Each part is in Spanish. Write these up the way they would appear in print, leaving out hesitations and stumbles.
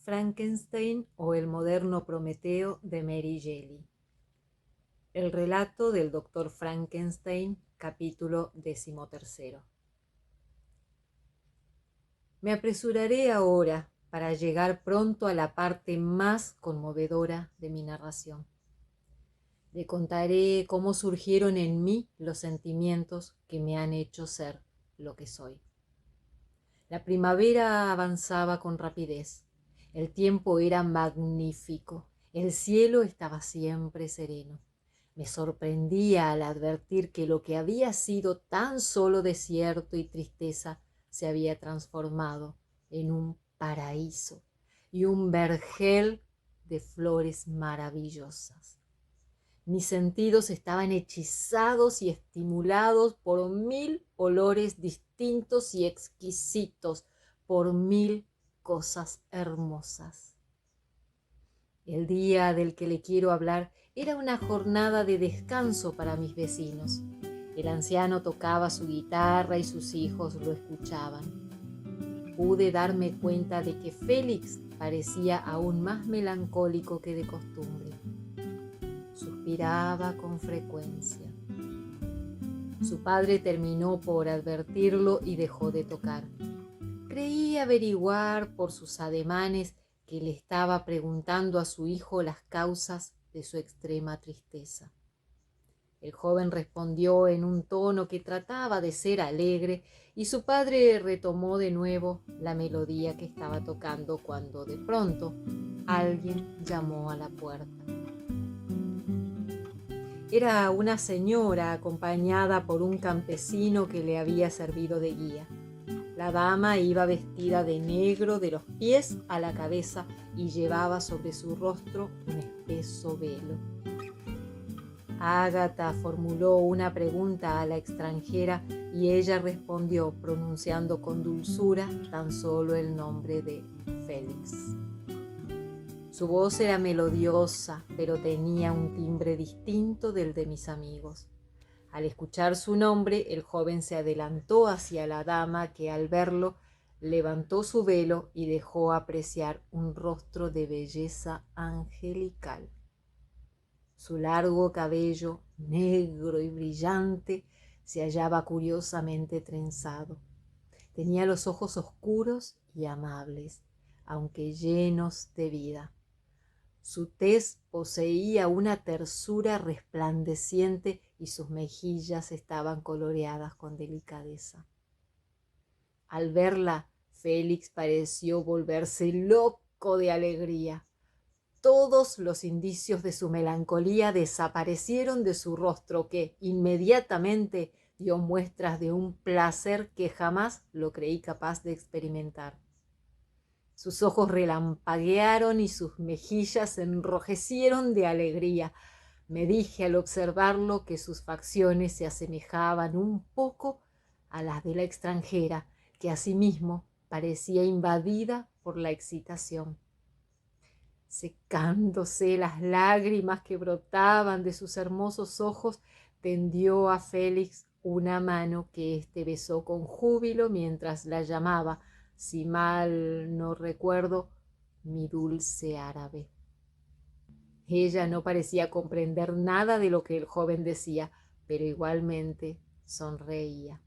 Frankenstein o el moderno Prometeo de Mary Shelley. El relato del Dr. Frankenstein, capítulo 13. Me apresuraré ahora para llegar pronto a la parte más conmovedora de mi narración. Le contaré cómo surgieron en mí los sentimientos que me han hecho ser lo que soy. La primavera avanzaba con rapidez. El tiempo era magnífico. El cielo estaba siempre sereno. Me sorprendía al advertir que lo que había sido tan solo desierto y tristeza se había transformado en un paraíso y un vergel de flores maravillosas. Mis sentidos estaban hechizados y estimulados por 1000 olores distintos y exquisitos, por 1000 cosas hermosas. El día del que le quiero hablar era una jornada de descanso para mis vecinos. El anciano tocaba su guitarra y sus hijos lo escuchaban. Pude darme cuenta de que Félix parecía aún más melancólico que de costumbre. Suspiraba con frecuencia. Su padre terminó por advertirlo y dejó de tocar. Creí averiguar por sus ademanes que le estaba preguntando a su hijo las causas de su extrema tristeza. El joven respondió en un tono que trataba de ser alegre y su padre retomó de nuevo la melodía que estaba tocando cuando de pronto alguien llamó a la puerta. Era una señora acompañada por un campesino que le había servido de guía. La dama iba vestida de negro de los pies a la cabeza y llevaba sobre su rostro un espeso velo. Ágata formuló una pregunta a la extranjera y ella respondió pronunciando con dulzura tan solo el nombre de Félix. Su voz era melodiosa, pero tenía un timbre distinto del de mis amigos. Al escuchar su nombre, el joven se adelantó hacia la dama que al verlo levantó su velo y dejó apreciar un rostro de belleza angelical. Su largo cabello, negro y brillante, se hallaba curiosamente trenzado. Tenía los ojos oscuros y amables, aunque llenos de vida. Su tez poseía una tersura resplandeciente y sus mejillas estaban coloreadas con delicadeza. Al verla, Félix pareció volverse loco de alegría. Todos los indicios de su melancolía desaparecieron de su rostro, que inmediatamente dio muestras de un placer que jamás lo creí capaz de experimentar. Sus ojos relampaguearon y sus mejillas se enrojecieron de alegría. Me dije al observarlo que sus facciones se asemejaban un poco a las de la extranjera, que asimismo parecía invadida por la excitación. Secándose las lágrimas que brotaban de sus hermosos ojos, tendió a Félix una mano que éste besó con júbilo mientras la llamaba, si mal no recuerdo, mi dulce árabe. Ella no parecía comprender nada de lo que el joven decía, pero igualmente sonreía.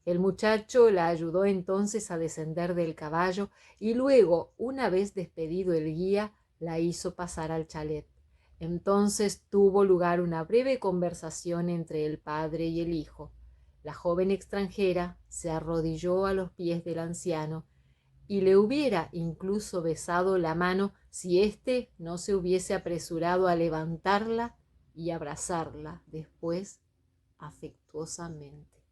El muchacho la ayudó entonces a descender del caballo y luego, una vez despedido el guía, la hizo pasar al chalet. Entonces tuvo lugar una breve conversación entre el padre y el hijo. La joven extranjera se arrodilló a los pies del anciano y le hubiera incluso besado la mano si éste no se hubiese apresurado a levantarla y abrazarla después afectuosamente.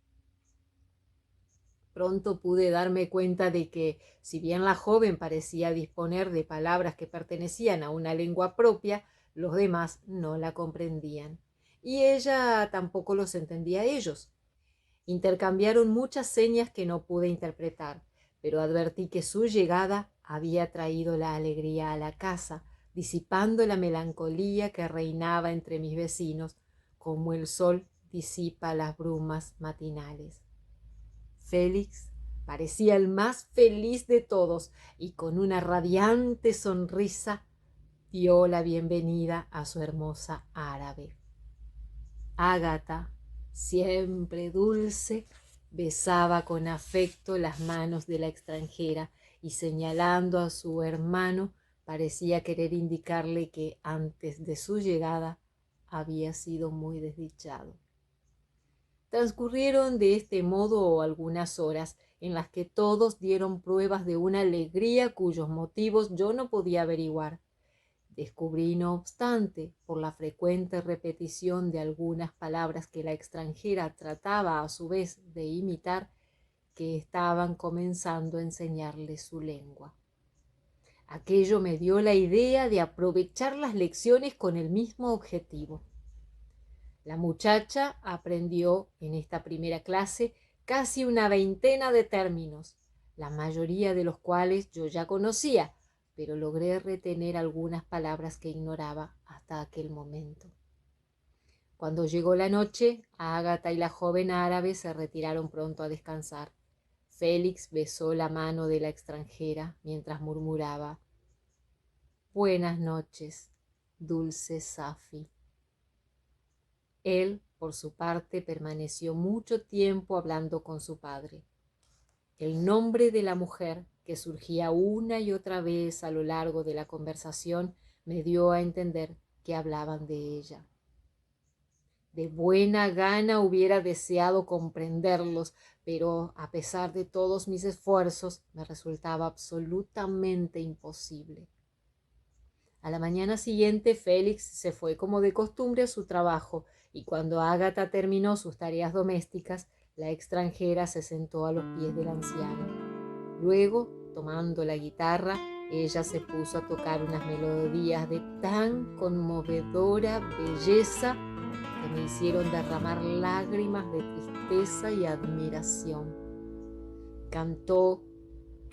Pronto pude darme cuenta de que, si bien la joven parecía disponer de palabras que pertenecían a una lengua propia, los demás no la comprendían, y ella tampoco los entendía a ellos. Intercambiaron muchas señas que no pude interpretar, pero advertí que su llegada había traído la alegría a la casa, disipando la melancolía que reinaba entre mis vecinos, como el sol disipa las brumas matinales. Félix Parecía el más feliz de todos y con una radiante sonrisa dio la bienvenida a su hermosa árabe. Ágata, siempre dulce, besaba con afecto las manos de la extranjera y señalando a su hermano parecía querer indicarle que antes de su llegada había sido muy desdichado. Transcurrieron de este modo algunas horas en las que todos dieron pruebas de una alegría cuyos motivos yo no podía averiguar. Descubrí, no obstante, por la frecuente repetición de algunas palabras que la extranjera trataba a su vez de imitar, que estaban comenzando a enseñarle su lengua. Aquello me dio la idea de aprovechar las lecciones con el mismo objetivo. La muchacha aprendió en esta primera clase casi una veintena de términos, la mayoría de los cuales yo ya conocía, pero logré retener algunas palabras que ignoraba hasta aquel momento. Cuando llegó la noche, Ágata y la joven árabe se retiraron pronto a descansar. Félix besó la mano de la extranjera mientras murmuraba: «Buenas noches, dulce Safi». Él, por su parte, permaneció mucho tiempo hablando con su padre. El nombre de la mujer, que surgía una y otra vez a lo largo de la conversación, me dio a entender que hablaban de ella. De buena gana hubiera deseado comprenderlos, pero a pesar de todos mis esfuerzos, me resultaba absolutamente imposible. A la mañana siguiente, Félix se fue como de costumbre a su trabajo, y cuando Ágata terminó sus tareas domésticas, la extranjera se sentó a los pies del anciano. Luego, tomando la guitarra, ella se puso a tocar unas melodías de tan conmovedora belleza que me hicieron derramar lágrimas de tristeza y admiración. Cantó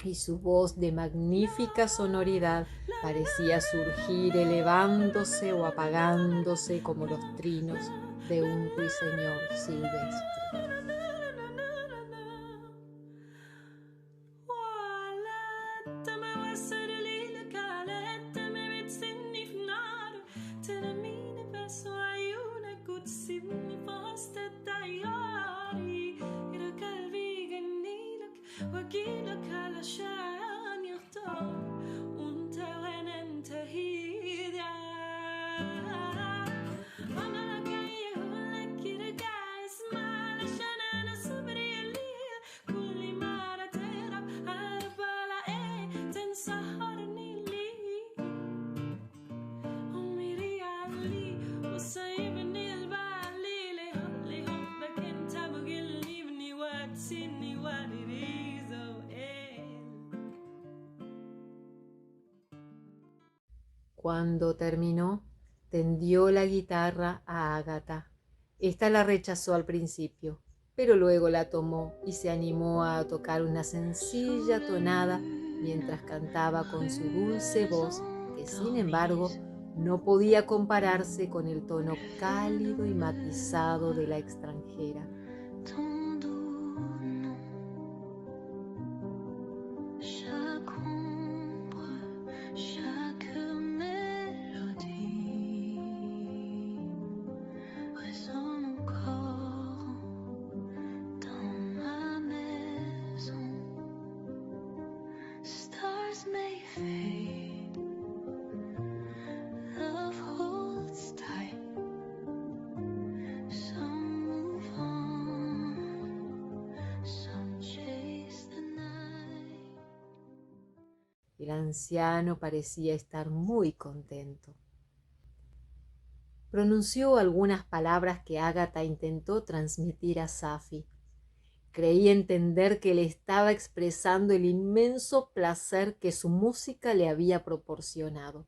y su voz de magnífica sonoridad parecía surgir elevándose o apagándose como los trinos de un ruiseñor silvestre. Cuando terminó, tendió la guitarra a Ágata. Esta la rechazó al principio, pero luego la tomó y se animó a tocar una sencilla tonada mientras cantaba con su dulce voz, que sin embargo no podía compararse con el tono cálido y matizado de la extranjera. El anciano parecía estar muy contento. Pronunció algunas palabras que Ágata intentó transmitir a Safi. Creí entender que le estaba expresando el inmenso placer que su música le había proporcionado.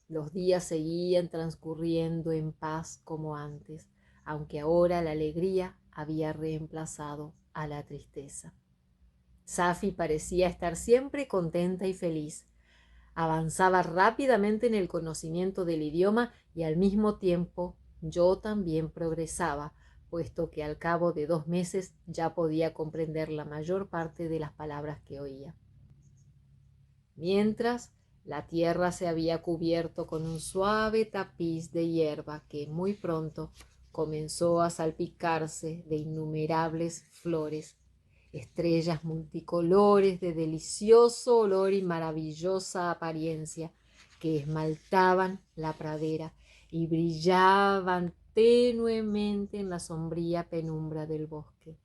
Los días seguían transcurriendo en paz como antes, aunque ahora la alegría había reemplazado a la tristeza. Safi parecía estar siempre contenta y feliz. Avanzaba rápidamente en el conocimiento del idioma y al mismo tiempo yo también progresaba, puesto que al cabo de 2 meses ya podía comprender la mayor parte de las palabras que oía. Mientras, la tierra se había cubierto con un suave tapiz de hierba que muy pronto comenzó a salpicarse de innumerables flores, estrellas multicolores de delicioso olor y maravillosa apariencia que esmaltaban la pradera y brillaban tenuemente en la sombría penumbra del bosque.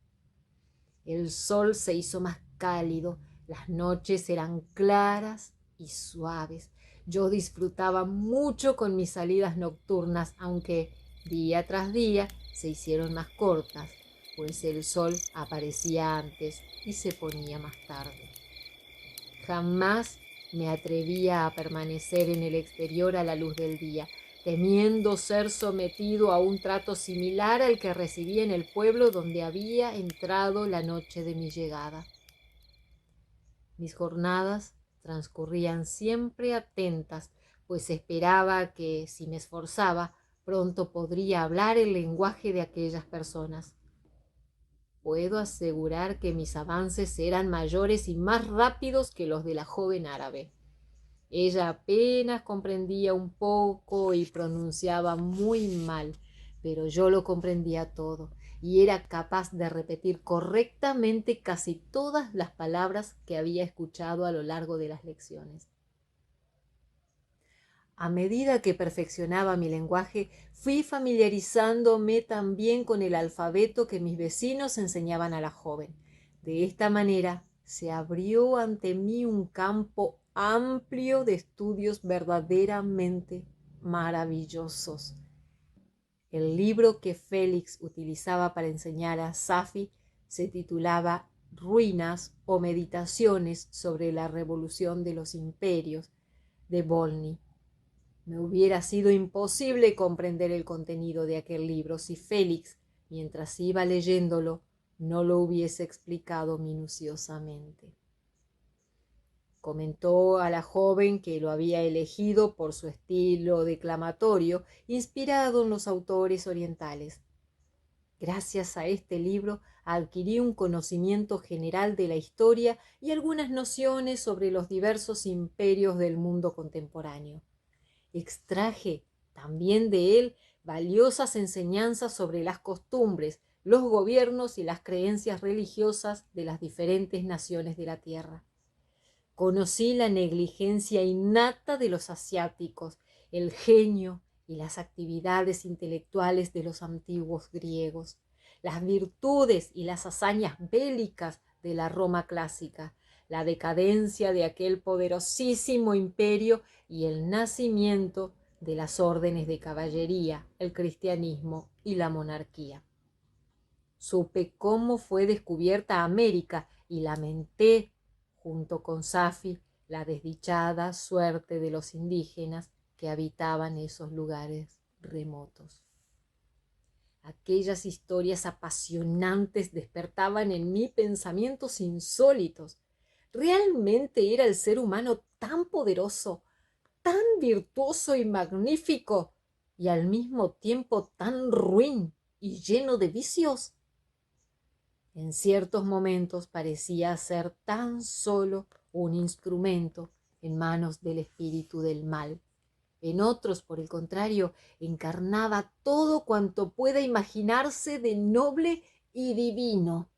El sol se hizo más cálido, las noches eran claras y suaves. Yo disfrutaba mucho con mis salidas nocturnas, aunque día tras día se hicieron más cortas, pues el sol aparecía antes y se ponía más tarde. Jamás me atrevía a permanecer en el exterior a la luz del día, temiendo ser sometido a un trato similar al que recibí en el pueblo donde había entrado la noche de mi llegada. Mis jornadas transcurrían siempre atentas, pues esperaba que, si me esforzaba, pronto podría hablar el lenguaje de aquellas personas. Puedo asegurar que mis avances eran mayores y más rápidos que los de la joven árabe. Ella apenas comprendía un poco y pronunciaba muy mal, pero yo lo comprendía todo y era capaz de repetir correctamente casi todas las palabras que había escuchado a lo largo de las lecciones. A medida que perfeccionaba mi lenguaje, fui familiarizándome también con el alfabeto que mis vecinos enseñaban a la joven. De esta manera se abrió ante mí un campo amplio de estudios verdaderamente maravillosos. El libro que Félix utilizaba para enseñar a Safi se titulaba Ruinas o Meditaciones sobre la Revolución de los Imperios de Volney. Me hubiera sido imposible comprender el contenido de aquel libro si Félix, mientras iba leyéndolo, no lo hubiese explicado minuciosamente. Comentó a la joven que lo había elegido por su estilo declamatorio, inspirado en los autores orientales. Gracias a este libro adquirí un conocimiento general de la historia y algunas nociones sobre los diversos imperios del mundo contemporáneo. Extraje también de él valiosas enseñanzas sobre las costumbres, los gobiernos y las creencias religiosas de las diferentes naciones de la tierra. Conocí la negligencia innata de los asiáticos, el genio y las actividades intelectuales de los antiguos griegos, las virtudes y las hazañas bélicas de la Roma clásica, la decadencia de aquel poderosísimo imperio y el nacimiento de las órdenes de caballería, el cristianismo y la monarquía. Supe cómo fue descubierta América y lamenté, junto con Safi, la desdichada suerte de los indígenas que habitaban esos lugares remotos. Aquellas historias apasionantes despertaban en mí pensamientos insólitos. ¿Realmente era el ser humano tan poderoso, tan virtuoso y magnífico, y al mismo tiempo tan ruin y lleno de vicios? En ciertos momentos parecía ser tan solo un instrumento en manos del espíritu del mal. En otros, por el contrario, encarnaba todo cuanto pueda imaginarse de noble y divino.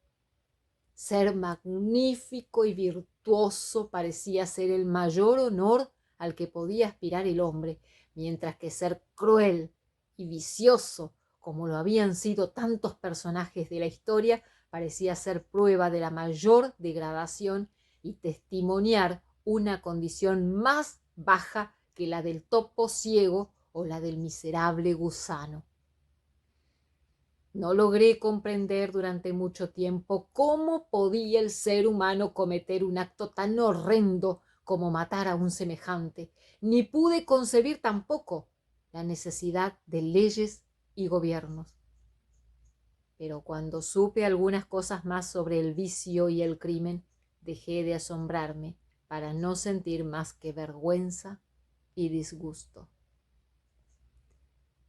Ser magnífico y virtuoso parecía ser el mayor honor al que podía aspirar el hombre, mientras que ser cruel y vicioso, como lo habían sido tantos personajes de la historia, parecía ser prueba de la mayor degradación y testimoniar una condición más baja que la del topo ciego o la del miserable gusano. No logré comprender durante mucho tiempo cómo podía el ser humano cometer un acto tan horrendo como matar a un semejante, ni pude concebir tampoco la necesidad de leyes y gobiernos. Pero cuando supe algunas cosas más sobre el vicio y el crimen, dejé de asombrarme para no sentir más que vergüenza y disgusto.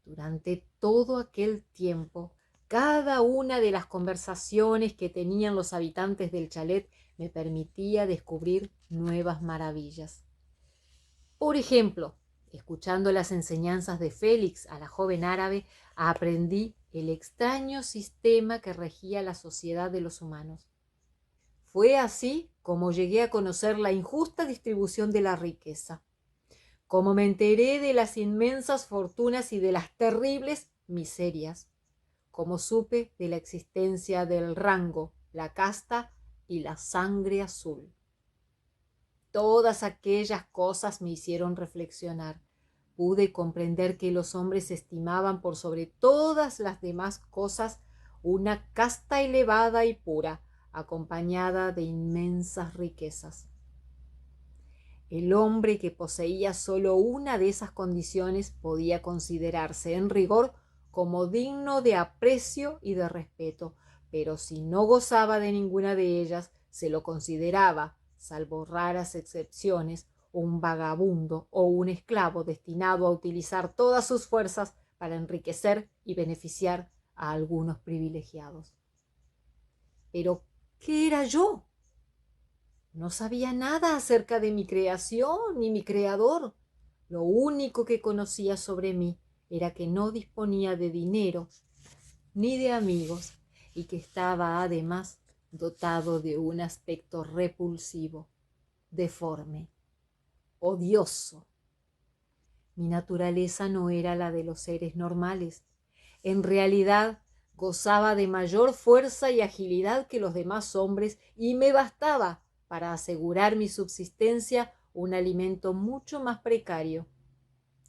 Durante todo aquel tiempo, cada una de las conversaciones que tenían los habitantes del chalet me permitía descubrir nuevas maravillas. Por ejemplo, escuchando las enseñanzas de Félix a la joven árabe, aprendí el extraño sistema que regía la sociedad de los humanos. Fue así como llegué a conocer la injusta distribución de la riqueza, como me enteré de las inmensas fortunas y de las terribles miserias, como supe de la existencia del rango, la casta y la sangre azul. Todas aquellas cosas me hicieron reflexionar. Pude comprender que los hombres estimaban por sobre todas las demás cosas una casta elevada y pura, acompañada de inmensas riquezas. El hombre que poseía solo una de esas condiciones podía considerarse en rigor como digno de aprecio y de respeto, pero si no gozaba de ninguna de ellas, se lo consideraba, salvo raras excepciones, un vagabundo o un esclavo destinado a utilizar todas sus fuerzas para enriquecer y beneficiar a algunos privilegiados. Pero, ¿qué era yo? No sabía nada acerca de mi creación ni mi creador. Lo único que conocía sobre mí era que no disponía de dinero ni de amigos y que estaba además dotado de un aspecto repulsivo, deforme, odioso. Mi naturaleza no era la de los seres normales. En realidad, gozaba de mayor fuerza y agilidad que los demás hombres y me bastaba para asegurar mi subsistencia un alimento mucho más precario.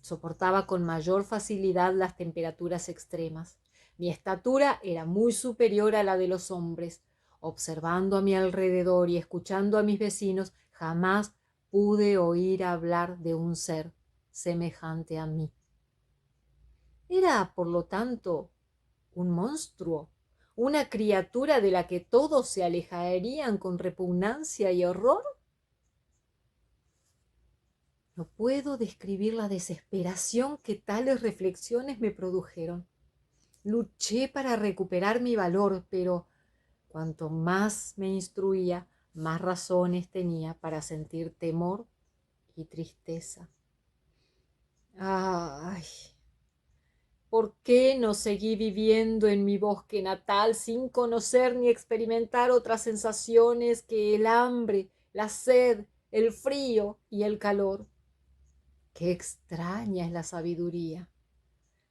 Soportaba con mayor facilidad las temperaturas extremas. Mi estatura era muy superior a la de los hombres. Observando a mi alrededor y escuchando a mis vecinos, jamás pude oír hablar de un ser semejante a mí. Era, por lo tanto, un monstruo, una criatura de la que todos se alejarían con repugnancia y horror. No puedo describir la desesperación que tales reflexiones me produjeron. Luché para recuperar mi valor, pero cuanto más me instruía, más razones tenía para sentir temor y tristeza. ¡Ay! ¿Por qué no seguí viviendo en mi bosque natal sin conocer ni experimentar otras sensaciones que el hambre, la sed, el frío y el calor? Qué extraña es la sabiduría.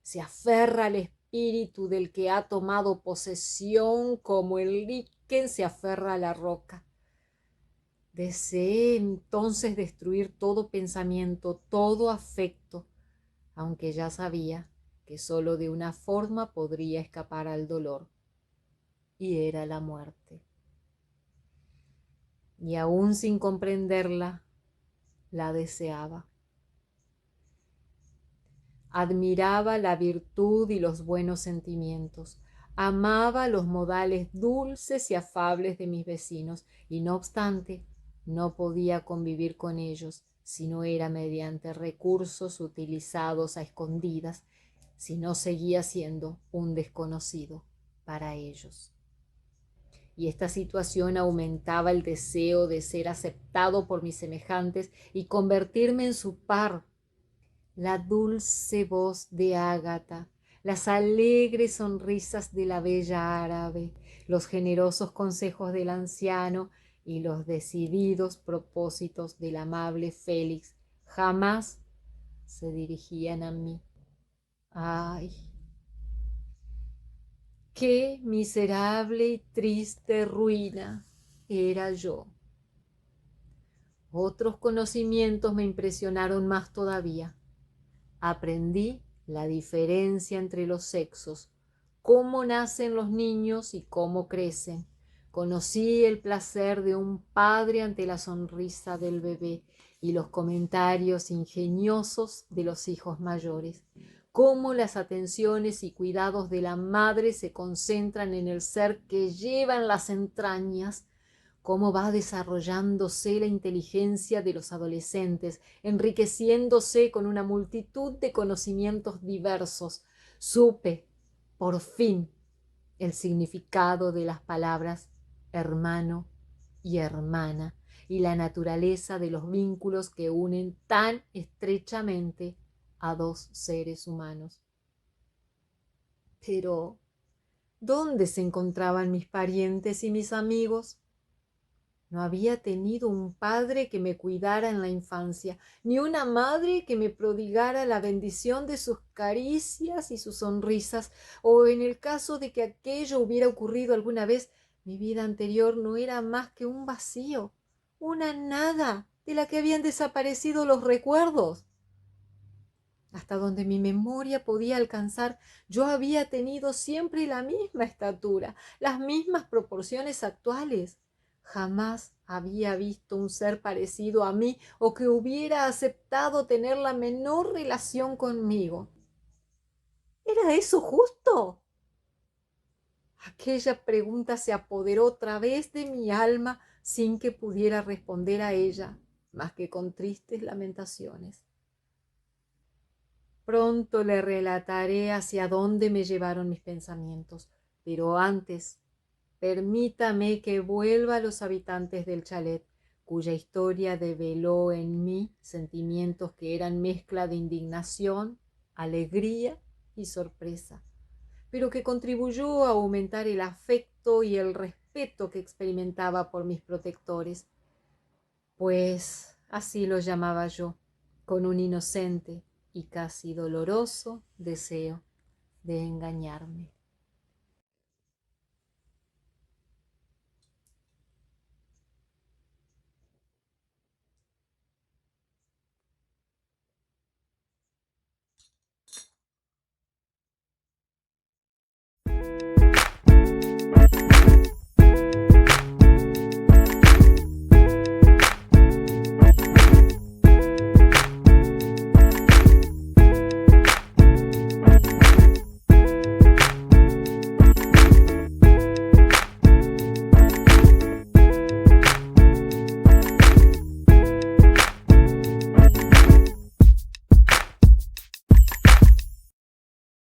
Se aferra al espíritu del que ha tomado posesión como el líquen se aferra a la roca. Deseé entonces destruir todo pensamiento, todo afecto, aunque ya sabía que sólo de una forma podría escapar al dolor, y era la muerte. Y aún sin comprenderla, la deseaba. Admiraba la virtud y los buenos sentimientos, amaba los modales dulces y afables de mis vecinos, y no obstante, no podía convivir con ellos si no era mediante recursos utilizados a escondidas, si no seguía siendo un desconocido para ellos. Y esta situación aumentaba el deseo de ser aceptado por mis semejantes y convertirme en su par. La dulce voz de Ágata, las alegres sonrisas de la bella árabe, los generosos consejos del anciano y los decididos propósitos del amable Félix jamás se dirigían a mí. ¡Ay! ¡Qué miserable y triste ruina era yo! Otros conocimientos me impresionaron más todavía. Aprendí la diferencia entre los sexos, cómo nacen los niños y cómo crecen. Conocí el placer de un padre ante la sonrisa del bebé y los comentarios ingeniosos de los hijos mayores. Cómo las atenciones y cuidados de la madre se concentran en el ser que lleva en las entrañas, cómo va desarrollándose la inteligencia de los adolescentes, enriqueciéndose con una multitud de conocimientos diversos. Supe, por fin, el significado de las palabras hermano y hermana y la naturaleza de los vínculos que unen tan estrechamente a dos seres humanos. Pero, ¿dónde se encontraban mis parientes y mis amigos? No había tenido un padre que me cuidara en la infancia, ni una madre que me prodigara la bendición de sus caricias y sus sonrisas, o en el caso de que aquello hubiera ocurrido alguna vez, mi vida anterior no era más que un vacío, una nada de la que habían desaparecido los recuerdos. Hasta donde mi memoria podía alcanzar, yo había tenido siempre la misma estatura, las mismas proporciones actuales. Jamás había visto un ser parecido a mí o que hubiera aceptado tener la menor relación conmigo. ¿Era eso justo? Aquella pregunta se apoderó otra vez de mi alma sin que pudiera responder a ella, más que con tristes lamentaciones. Pronto le relataré hacia dónde me llevaron mis pensamientos, pero antes permítame que vuelva a los habitantes del chalet, cuya historia develó en mí sentimientos que eran mezcla de indignación, alegría y sorpresa, pero que contribuyó a aumentar el afecto y el respeto que experimentaba por mis protectores, pues así los llamaba yo, con un inocente y casi doloroso deseo de engañarme.